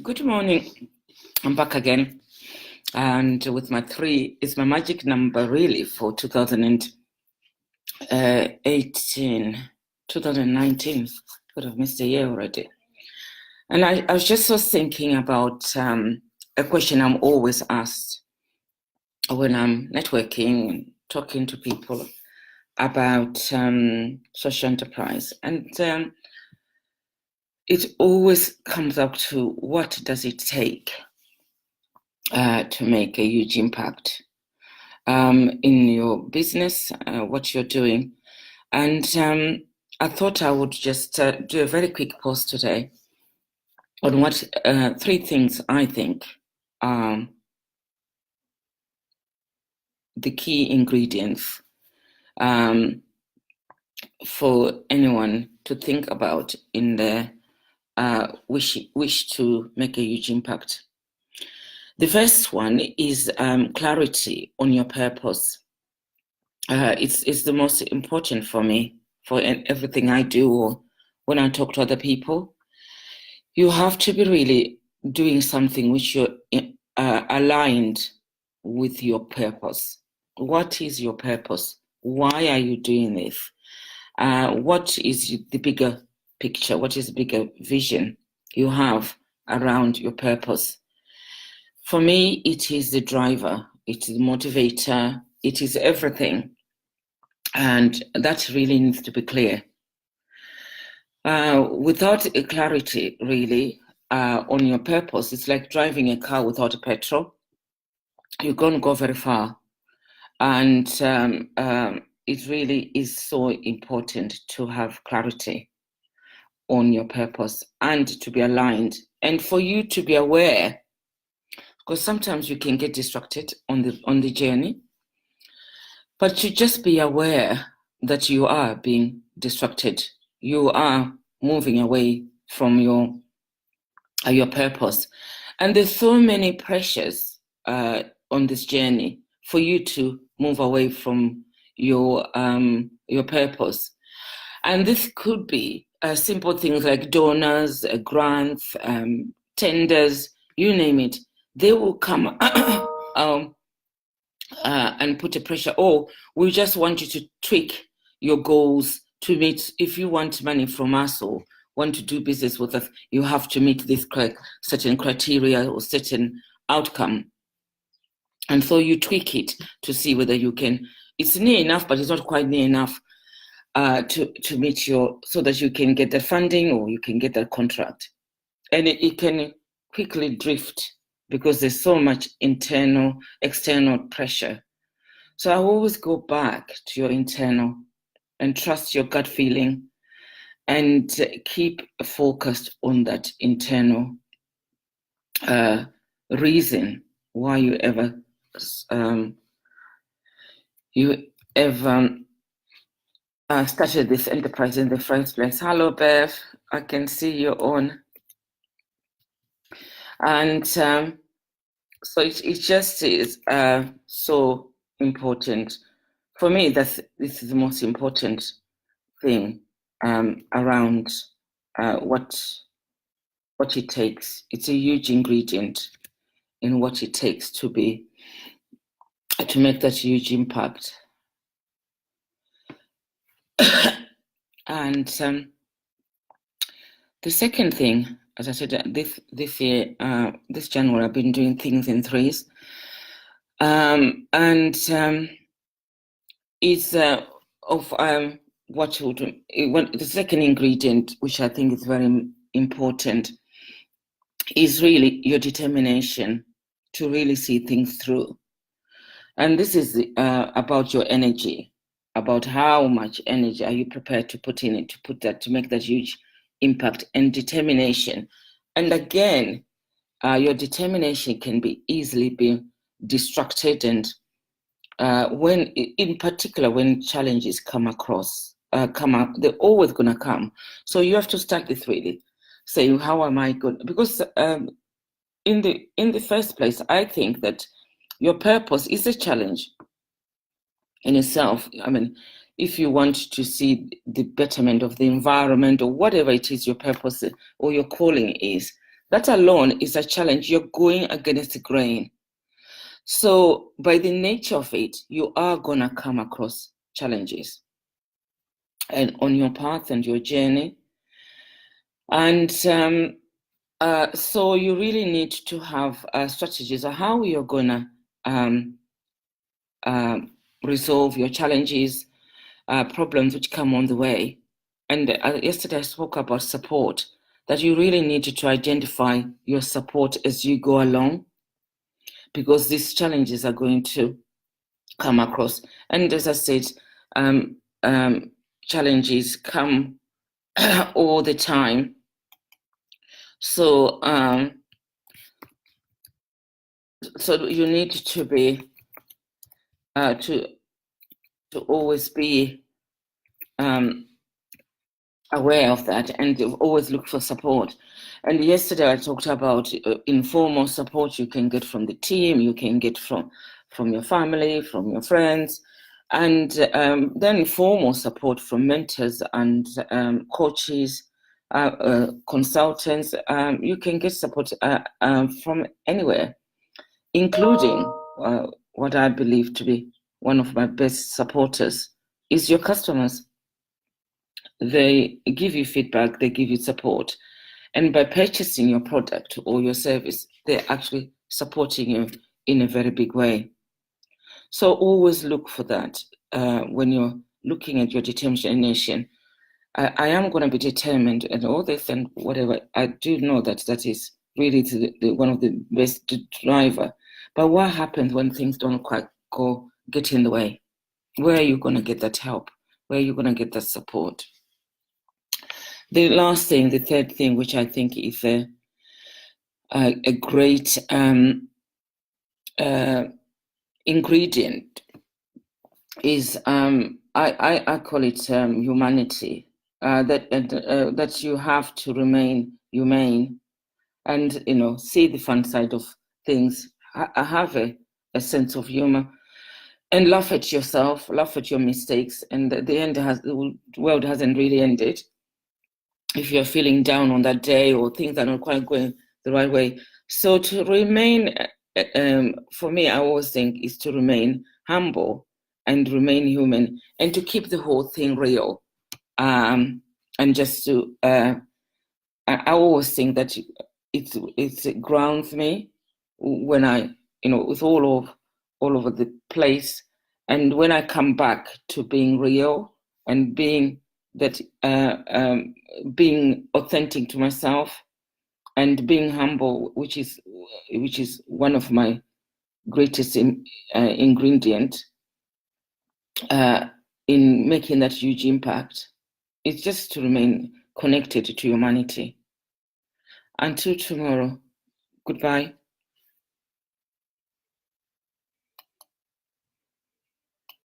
Good morning. I'm back again, and with my 3 is my magic number really for 2018, 2019. Could have missed a year already. And I was just thinking about a question I'm always asked when I'm networking, talking to people about social enterprise, and it always comes up to what does it take to make a huge impact in your business, what you're doing. And I thought I would just do a very quick post today on what 3 things I think are the key ingredients for anyone to think about in their wish to make a huge impact. The first one is clarity on your purpose. It's the most important for me, for everything I do or when I talk to other people. You have to be really doing something which you're aligned with your purpose. What is your purpose? Why are you doing this? What is the bigger picture? What is the bigger vision you have around your purpose? For me, it is the driver, it is the motivator, it is everything. And that really needs to be clear. Without a clarity, really, on your purpose, it's like driving a car without a petrol. You can't go very far. And it really is so important to have clarity on your purpose and to be aligned. And for you to be aware, because sometimes you can get distracted on the journey, but to just be aware that you are being distracted, you are moving away from your purpose, and there's so many pressures on this journey for you to move away from your purpose, and this could be simple things like donors, grants, tenders, you name it. They will come and put a pressure. Oh, we just want you to tweak your goals to meet. If you want money from us or want to do business with us, you have to meet this certain criteria or certain outcome. And so you tweak it to see whether you can. It's near enough, but it's not quite near enough to meet so that you can get the funding or you can get that contract. And it can quickly drift because there's so much external pressure. So I always go back to your internal and trust your gut feeling and keep focused on that internal reason why you ever started this enterprise in the first place. Hello, Bev. I can see you're on. And so it just is so important. For me, this is the most important thing around what it takes. It's a huge ingredient in what it takes to make that huge impact. And the second thing, as I said, this year, this January, I've been doing things in threes, and is of what you do. The second ingredient, which I think is very important, is really your determination to really see things through. And this is about your energy, about how much energy are you prepared to put in it, to make that huge impact, and determination. And again, your determination can be easily be distracted, and in particular when challenges come up, they're always going to come. So you have to start with really saying, how am I good? Because in the first place, I think that your purpose is a challenge in itself. I mean, if you want to see the betterment of the environment or whatever it is your purpose or your calling is, That alone is a challenge. You're going against the grain. So by the nature of it, you are going to come across challenges and on your path and your journey. And so you really need to have strategies of how you're going to resolve your challenges, problems which come on the way. And yesterday I spoke about support, that you really need to identify your support as you go along, because these challenges are going to come across. And as I said, challenges come all the time. So so you need to be to always be aware of that, and always look for support. And yesterday I talked about informal support you can get from the team, you can get from your family, from your friends, and then formal support from mentors and coaches, consultants. You can get support from anywhere, including what I believe to be one of my best supporters is your customers. They give you feedback, they give you support. And by purchasing your product or your service, they're actually supporting you in a very big way. So always look for that when you're looking at your determination. I am going to be determined and all this and whatever. I do know that that is really one of the best driver. But what happens when things don't quite get in the way? Where are you going to get that help? Where are you going to get that support? The last thing, the third thing, which I think is a great ingredient, is I call it humanity. That you have to remain humane, and see the fun side of things. Have a sense of humor, and laugh at yourself, laugh at your mistakes. And the world hasn't really ended. If you're feeling down on that day or things are not quite going the right way. So to remain, for me, I always think is to remain humble and remain human, and to keep the whole thing real. And just to, I always think that it grounds me when I, with all over the place. And when I come back to being real and being authentic to myself and being humble, which is one of my greatest ingredient in making that huge impact. It's just to remain connected to humanity. Until tomorrow, goodbye.